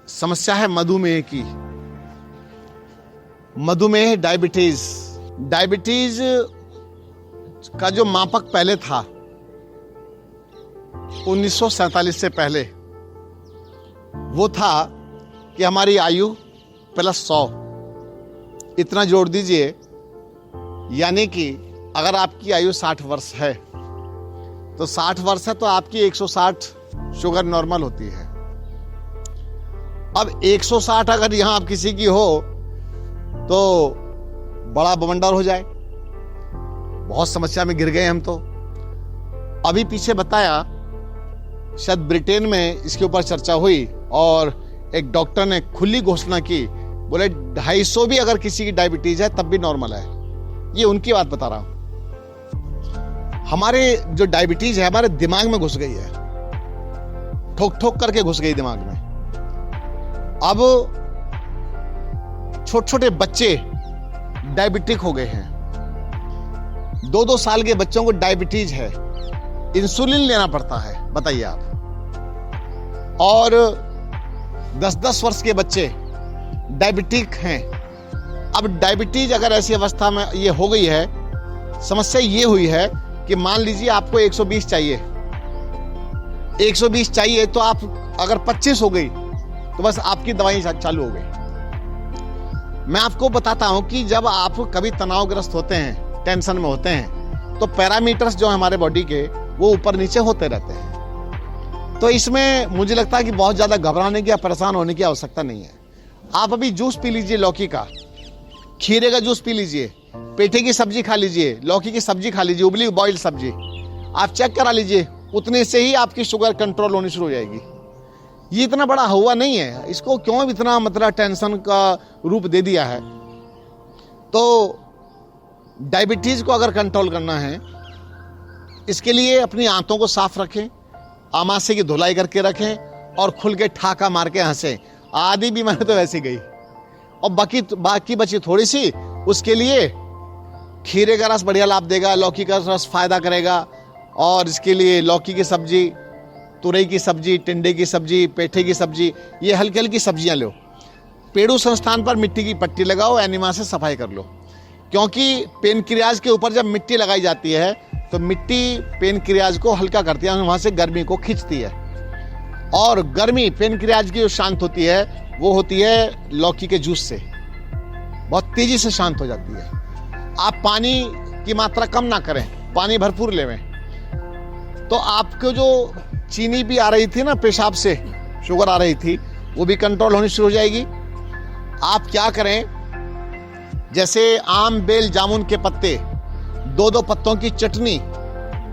समस्या है मधुमेह की। मधुमेह, डायबिटीज। डायबिटीज का जो मापक पहले था 1947 से पहले, वो था कि हमारी आयु प्लस 100, इतना जोड़ दीजिए, यानी कि अगर आपकी आयु 60 वर्ष है तो 60 वर्ष है तो आपकी 160 शुगर नॉर्मल होती है। अब 160 अगर यहां आप किसी की हो तो बड़ा बवंडर हो जाए, बहुत समस्या में गिर गए हम तो। अभी पीछे बताया, शायद ब्रिटेन में इसके ऊपर चर्चा हुई और एक डॉक्टर ने खुली घोषणा की, बोले 250 भी अगर किसी की डायबिटीज है तब भी नॉर्मल है। ये उनकी बात बता रहा हूं। हमारे जो डायबिटीज है हमारे दिमाग में घुस गई है, ठोक ठोक करके घुस गई दिमाग में। अब छोटे छोटे बच्चे डायबिटिक हो गए हैं, 2-2 साल के बच्चों को डायबिटीज है, इंसुलिन लेना पड़ता है, बताइए आप। और 10-10 वर्ष के बच्चे डायबिटिक हैं। अब डायबिटीज अगर ऐसी अवस्था में ये हो गई है, समस्या ये हुई है कि मान लीजिए आपको 120 चाहिए, 120 चाहिए तो आप अगर 25 हो गई तो बस आपकी दवाई चालू हो गई। मैं आपको बताता हूं कि जब आप कभी तनावग्रस्त होते हैं, टेंशन में होते हैं, तो पैरामीटर्स जो हमारे बॉडी के वो ऊपर नीचे होते रहते हैं। तो इसमें मुझे लगता है कि बहुत ज्यादा घबराने की या परेशान होने की आवश्यकता नहीं है। आप अभी जूस पी लीजिए, लौकी का, खीरे का जूस पी लीजिए, पेठे की सब्जी खा लीजिए, लौकी की सब्जी खा लीजिए, उबली बॉइल्ड सब्जी, आप चेक करा लीजिए, उतने से ही आपकी शुगर कंट्रोल होनी शुरू हो जाएगी। ये इतना बड़ा हुआ नहीं है, इसको क्यों इतना मतलब टेंशन का रूप दे दिया है। तो डायबिटीज को अगर कंट्रोल करना है, इसके लिए अपनी आंतों को साफ रखें, आमाशय की धुलाई करके रखें और खुल के ठाका मार के हंसें। आधी बीमारी तो वैसे गई और बाकी बची थोड़ी सी, उसके लिए खीरे का रस बढ़िया लाभ देगा, लौकी का रस फायदा करेगा। और इसके लिए लौकी की सब्जी, तुरई की सब्जी, टिंडे की सब्जी, पेठे की सब्जी, ये हल्की हल्की सब्जियां लो। पेड़ू संस्थान पर मिट्टी की पट्टी लगाओ, एनिमा से सफाई कर लो, क्योंकि पेनक्रियाज के ऊपर जब मिट्टी लगाई जाती है तो मिट्टी पेनक्रियाज को हल्का करती है, वहां से गर्मी को खींचती है। और गर्मी पेनक्रियाज की जो शांत होती है वो होती है लौकी के जूस से, बहुत तेजी से शांत हो जाती है। आप पानी की मात्रा कम ना करें, पानी भरपूर लेवें, तो आपको जो चीनी भी आ रही थी ना, पेशाब से शुगर आ रही थी, वो भी कंट्रोल होनी शुरू हो जाएगी। आप क्या करें, जैसे आम, बेल, जामुन के पत्ते, 2-2 पत्तों की चटनी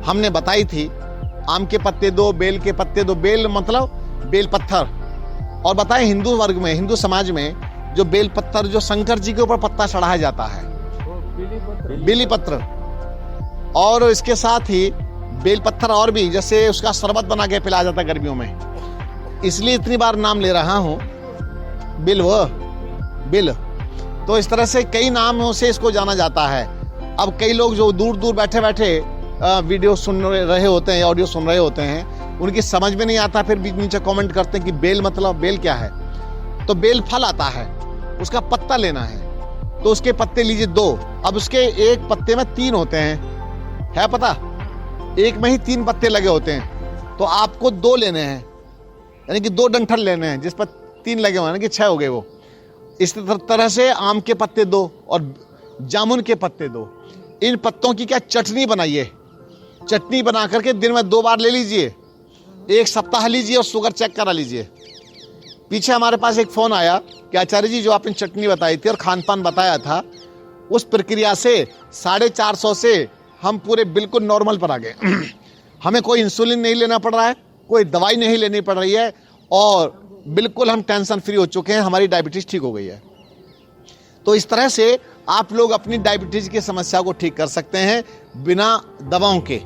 हमने बताई थी। आम के पत्ते 2, बेल के पत्ते 2, बेल मतलब बेल पत्थर। और बताएं, हिंदू वर्ग में, हिंदू समाज में जो बेल पत्थर, जो शंकर जी के ऊपर पत्ता चढ़ाया जाता है, बेली पत्र, और इसके साथ ही बेल पत्थर और भी, जैसे उसका शरबत बना के पिलाया जाता है गर्मियों में, इसलिए इतनी बार नाम ले रहा हूं, बिल। तो इस तरह से कई नामों से इसको जाना जाता है। अब कई लोग जो दूर दूर बैठे बैठे वीडियो सुन रहे होते हैं, ऑडियो सुन रहे होते हैं, उनकी समझ में नहीं आता, फिर बीच नीचे कमेंट करते हैं कि बेल मतलब, बेल क्या है। तो बेल फल आता है, उसका पत्ता लेना है, तो उसके पत्ते लीजिए 2। अब उसके एक पत्ते में 3 होते हैं, है पता, एक में ही 3 पत्ते लगे होते हैं, तो आपको 2 लेने हैं, यानी कि 2 डंठल लेने हैं जिस पर 3 लगे हुए हैं, कि 6 हो गए वो। इस तरह से आम के पत्ते 2 और जामुन के पत्ते 2, इन पत्तों की क्या चटनी बनाइए। चटनी बना करके दिन में 2 बार ले लीजिए, 1 सप्ताह लीजिए और शुगर चेक करा लीजिए। पीछे हमारे पास एक फोन आया कि आचार्य जी, जो आपने चटनी बताई थी और खान पान बताया था, उस प्रक्रिया से 450 से हम पूरे बिल्कुल नॉर्मल पर आ गए। हमें कोई इंसुलिन नहीं लेना पड़ रहा है, कोई दवाई नहीं लेनी पड़ रही है, और बिल्कुल हम टेंशन फ्री हो चुके हैं, हमारी डायबिटीज ठीक हो गई है। तो इस तरह से आप लोग अपनी डायबिटीज की समस्या को ठीक कर सकते हैं बिना दवाओं के।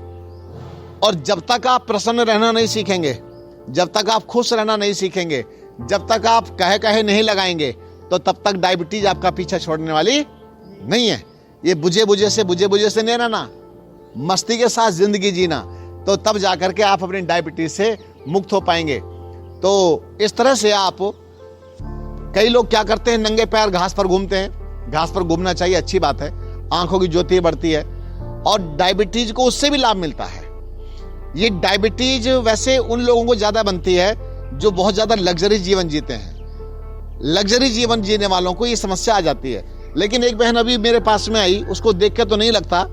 और जब तक आप प्रसन्न रहना नहीं सीखेंगे, जब तक आप खुश रहना नहीं सीखेंगे, जब तक आप कहे नहीं लगाएंगे, तो तब तक डायबिटीज आपका पीछा छोड़ने वाली नहीं है। ये बुझे बुझे से नहीं रहना, मस्ती के साथ जिंदगी जीना, तो तब जाकर के आप अपनी डायबिटीज से मुक्त हो पाएंगे। तो इस तरह से आप कई लोग क्या करते हैं, नंगे पैर घास पर घूमते हैं। घास पर घूमना चाहिए, अच्छी बात है, आंखों की ज्योति बढ़ती है और डायबिटीज को उससे भी लाभ मिलता है। ये डायबिटीज वैसे उन लोगों को ज्यादा बनती है जो बहुत ज्यादा लग्जरी जीवन जीते हैं। लग्जरी जीवन जीने वालों को ये समस्या आ जाती है। लेकिन एक बहन अभी मेरे पास में आई, उसको देख के तो नहीं लगता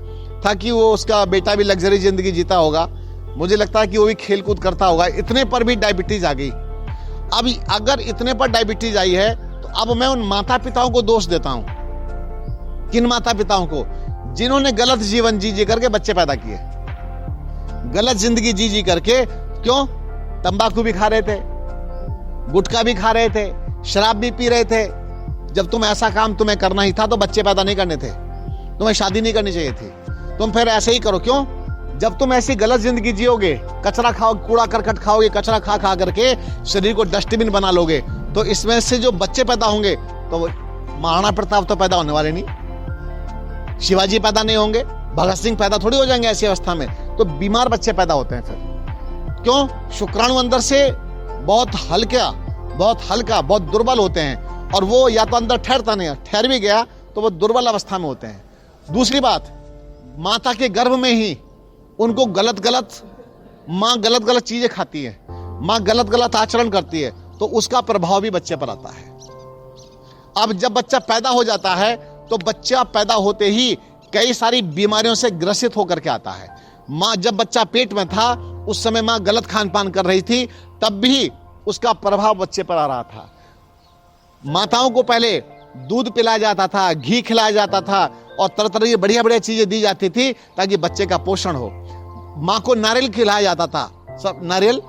था कि वो उसका बेटा भी लग्जरी जिंदगी जीता होगा। मुझे लगता है कि वो भी खेल कूद करता होगा। इतने पर भी डायबिटीज आ गई। अब अगर इतने पर डायबिटीज आई है तो अब मैं उन माता पिताओं को दोष देता हूं। किन माता पिताओं को? जिन्होंने गलत जीवन जी करके बच्चे पैदा किए, गलत जिंदगी जी करके। क्यों? तंबाकू भी खा रहे थे, गुटखा भी खा रहे थे, शराब भी पी रहे थे। जब तुम ऐसा काम तुम्हें करना ही था तो बच्चे पैदा नहीं करने थे, तुम्हें शादी नहीं करनी चाहिए थी। तुम फिर ऐसे ही करो। क्यों? जब तुम ऐसी गलत जिंदगी जियोगे, कचरा खाओ, कूड़ा करकट खाओगे, कचरा खा खा करके शरीर को डस्टबिन बना लोगे, तो इसमें से जो बच्चे पैदा होंगे तो महाराणा प्रताप तो पैदा होने वाले नहीं, शिवाजी पैदा नहीं होंगे, भगत सिंह पैदा थोड़ी हो जाएंगे ऐसी अवस्था में। तो बीमार बच्चे पैदा होते हैं फिर। क्यों? शुक्राणु अंदर से बहुत हल्का, बहुत दुर्बल होते हैं और वो या तो अंदर ठहरता नहीं है, ठहर भी गया तो वो दुर्बल अवस्था में होते हैं। दूसरी बात, माता के गर्भ में ही उनको माँ गलत गलत चीजें खाती है, माँ गलत गलत आचरण करती है, तो उसका प्रभाव भी बच्चे पर आता है। अब जब बच्चा पैदा हो जाता है तो बच्चा पैदा होते ही कई सारी बीमारियों से ग्रसित होकर के आता है। माँ जब बच्चा पेट में था उस समय माँ गलत खान पान कर रही थी, तब भी उसका प्रभाव बच्चे पर आ रहा था। माताओं को पहले दूध पिलाया जाता था, घी खिलाया जाता था और तरह तरह की बढ़िया बढ़िया चीजें दी जाती थी ताकि बच्चे का पोषण हो। माँ को नारियल खिलाया जाता था, सब नारियल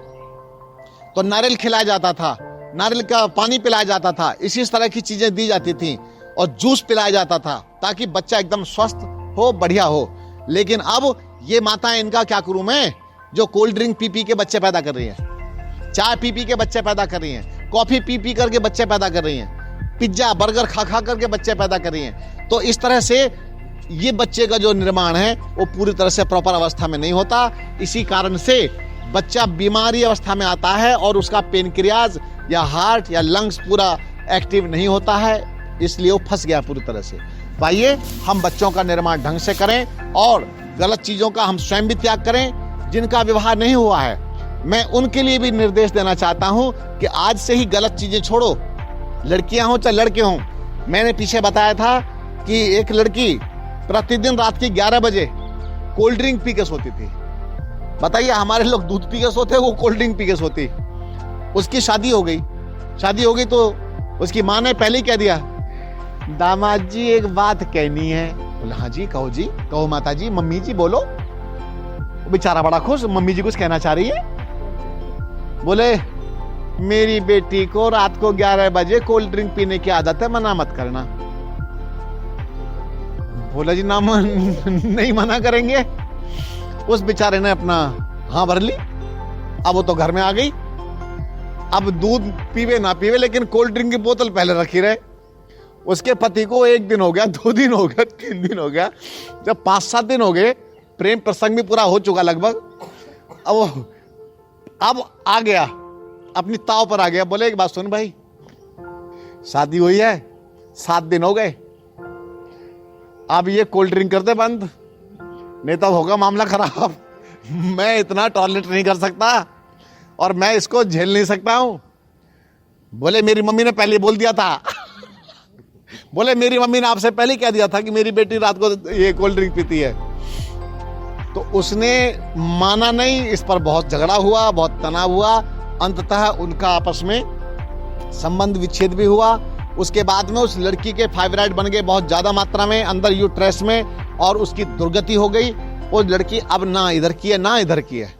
खिलाया जाता था, नारियल का पानी पिलाया जाता था, इसी तरह की चीजें दी जाती थी और जूस पिलाया जाता था ताकि बच्चा एकदम स्वस्थ हो, बढ़िया हो। लेकिन अब ये माताएं, इनका क्या करूं मैं, जो कोल्ड ड्रिंक पी के बच्चे पैदा कर रही हैं, चाय पी के बच्चे पैदा कर रही हैं, कॉफी पी करके बच्चे पैदा कर रही हैं, पिज्जा बर्गर खा करके बच्चे पैदा कर रही हैं। तो इस तरह से ये बच्चे का जो निर्माण है वो पूरी तरह से प्रॉपर अवस्था में नहीं होता। इसी कारण से बच्चा बीमारी अवस्था में आता है और उसका पेनक्रियाज या हार्ट या लंग्स पूरा एक्टिव नहीं होता है, इसलिए वो फंस गया पूरी तरह से। तो आइए हम बच्चों का निर्माण ढंग से करें और गलत चीजों का हम स्वयं भी त्याग करें। जिनका विवाह नहीं हुआ है, मैं उनके लिए भी निर्देश देना चाहता हूं कि आज से ही गलत चीजें छोड़ो, लड़कियां हो चाहे लड़के हों। मैंने पीछे बताया था कि एक लड़की प्रतिदिन रात के 11 बजे कोल्ड ड्रिंक पी के सोती थी। बताइए, हमारे लोग दूध पी के सोते, वो कोल्ड ड्रिंक पी के सोती। उसकी शादी हो गई तो उसकी माँ ने पहले ही कह दिया, दामाद जी एक बात कहनी है। बोला हाँ जी, कहो माता जी, मम्मी जी बोलो। बेचारा बड़ा खुश, मम्मी जी कुछ कहना चाह रही है। बोले मेरी बेटी को रात को 11 बजे कोल्ड ड्रिंक पीने की आदत है, मना मत करना। बोला जी ना, नहीं मना करेंगे। उस बेचारे ने अपना हाँ भर ली। अब वो तो घर में आ गई। अब दूध पीवे ना पीवे, लेकिन कोल्ड ड्रिंक की बोतल पहले रखी रहे। उसके पति को 1 दिन हो गया, 2 दिन हो गया, 3 दिन हो गया, जब 5-7 दिन हो गए, प्रेम प्रसंग भी पूरा हो चुका लगभग। अब आ गया, अपनी ताव पर आ गया। बोले एक बात सुन भाई, शादी हुई है, 7 दिन हो गए, अब ये कोल्ड ड्रिंक कर दे बंद, नहीं तो होगा मामला खराब। मैं इतना टॉलरेट नहीं कर सकता और मैं इसको झेल नहीं सकता हूं। बोले मेरी मम्मी ने पहले बोल दिया था। बोले मेरी मम्मी ने आपसे पहले कह दिया था कि मेरी बेटी रात को ये कोल्ड ड्रिंक पीती है। तो उसने माना नहीं। इस पर बहुत झगड़ा हुआ, बहुत तनाव हुआ। अंततः उनका आपस में संबंध विच्छेद भी हुआ। उसके बाद में उस लड़की के फाइब्राइड बन गए बहुत ज्यादा मात्रा में अंदर यूट्रस में, और उसकी दुर्गति हो गई। वो लड़की अब ना इधर की है ना इधर की है।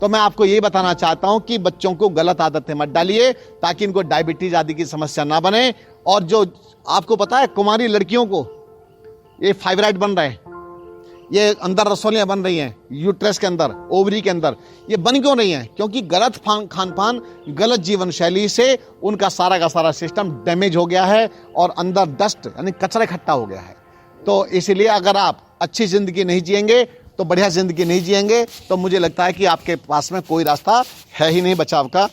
तो मैं आपको ये बताना चाहता हूं कि बच्चों को गलत आदतें मत डालिए ताकि इनको डायबिटीज आदि की समस्या ना बने। और जो आपको पता है, कुमारी लड़कियों को ये फाइब्राइड बन रहे हैं, ये अंदर रसोलियां बन रही हैं यूट्रस के अंदर, ओवरी के अंदर। ये बन क्यों रही हैं? क्योंकि गलत खान पान, गलत जीवन शैली से उनका सारा का सारा सिस्टम डैमेज हो गया है और अंदर डस्ट यानी कचरा इकट्ठा हो गया है। तो इसलिए अगर आप अच्छी जिंदगी नहीं जिएंगे, तो बढ़िया जिंदगी नहीं जिएंगे, तो मुझे लगता है कि आपके पास में कोई रास्ता है ही नहीं बचाव का।